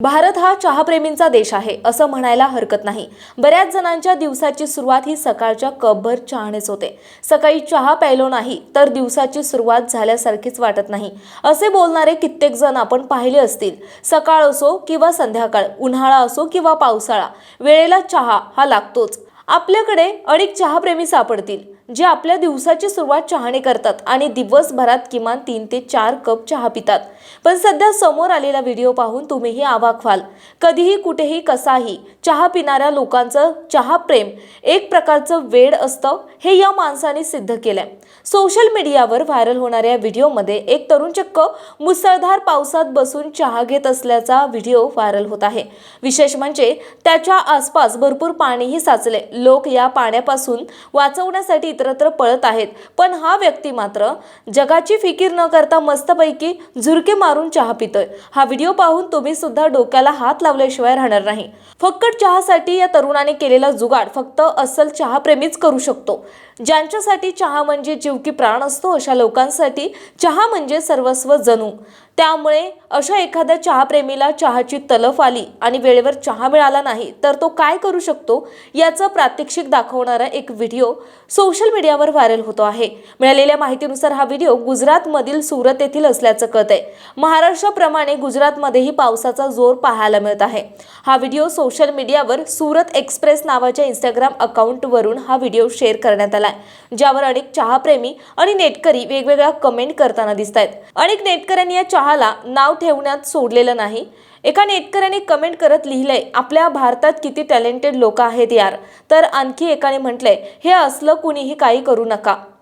भारत हा चहाप्रेमींचा देश आहे असं म्हणायला हरकत नाही। बऱ्याच जणांच्या दिवसाची सुरुवात ही सकाळच्या कपभर चहानेच होते। सकाळी चहा प्यायलो नाही तर दिवसाची सुरुवात झाल्यासारखीच वाटत नाही असे बोलणारे कित्येक जण आपण पाहिले असतील। सकाळ असो किंवा संध्याकाळ, उन्हाळा असो किंवा पावसाळा, वेळेला चहा हा लागतोच। आपल्याकडे अनेक चहाप्रेमी सापडतील जे आपल्या दिवसाची सुरुवात चहाने करतात आणि दिवसभरात किमान 3 ते 4 कप चहा पितात। पण सध्या समोर आलेला व्हिडिओ पाहून तुम्हीही अवाक व्हाल। कधीही कुठेही कसाही चहा पिणाऱ्या लोकांचं चहा प्रेम एक प्रकारचं वेड असतं हे या माणसाने सिद्ध केलंय। सोशल मीडियावर व्हायरल होणाऱ्या व्हिडिओमध्ये एक तरुण चक्क मुसळधार पावसात बसून चहा घेत असल्याचा व्हिडिओ व्हायरल होत आहे। विशेष म्हणजे त्याच्या आसपास भरपूर पाणीही साचले। लोक या पाण्यापासून वाचवण्यासाठी इतरत्र पळत आहेत, पण हा व्यक्ती मात्र जगाची फिकीर न करता मस्तपैकी झुरके मारून चहा पितोय। हा व्हिडिओ पाहून तुम्ही सुद्धा डोक्याला हात लावल्याशिवाय राहणार नाही। फक्कट चहासाठी या तरुणाने केलेला जुगाड फक्त अस्सल चहाप्रेमीच करू शकतो। ज्यांच्यासाठी चहा म्हणजे जीव की प्राण असतो अशा लोकांसाठी चहा म्हणजे सर्वस्व जणू। त्यामुळे अशा एखाद्या चहाप्रेमीला चहाची तलफ आली आणि वेळेवर चहा मिळाला नाही तर तो काय करू शकतो याचं प्रात्यक्षिक दाखवणारा एक व्हिडिओ सोशल मीडियावर व्हायरल होतो आहे। मिळालेल्या माहितीनुसार हा व्हिडिओ गुजरातमधील सुरत येथील असल्याचं कळतंय। महाराष्ट्राप्रमाणे गुजरातमध्येही पावसाचा जोर पाहायला मिळत आहे। हा व्हिडिओ सोशल मीडियावर सुरत एक्सप्रेस नावाच्या इंस्टाग्राम अकाउंटवरून हा व्हिडिओ शेअर करण्यात आलाय, ज्यावर अनेक चहाप्रेमी आणि नेटकरी वेगवेगळ्या कमेंट करताना दिसतायत। अनेक नेटकऱ्यांनी या चहाला नाव ठेवण्यात सोडलेलं नाही। एका नेटकऱ्याने कमेंट करत लिहिलंय, आपल्या भारतात किती टॅलेंटेड लोक आहेत यार। तर आणखी एकाने म्हटलंय, हे असलं कुणीही काही करू नका।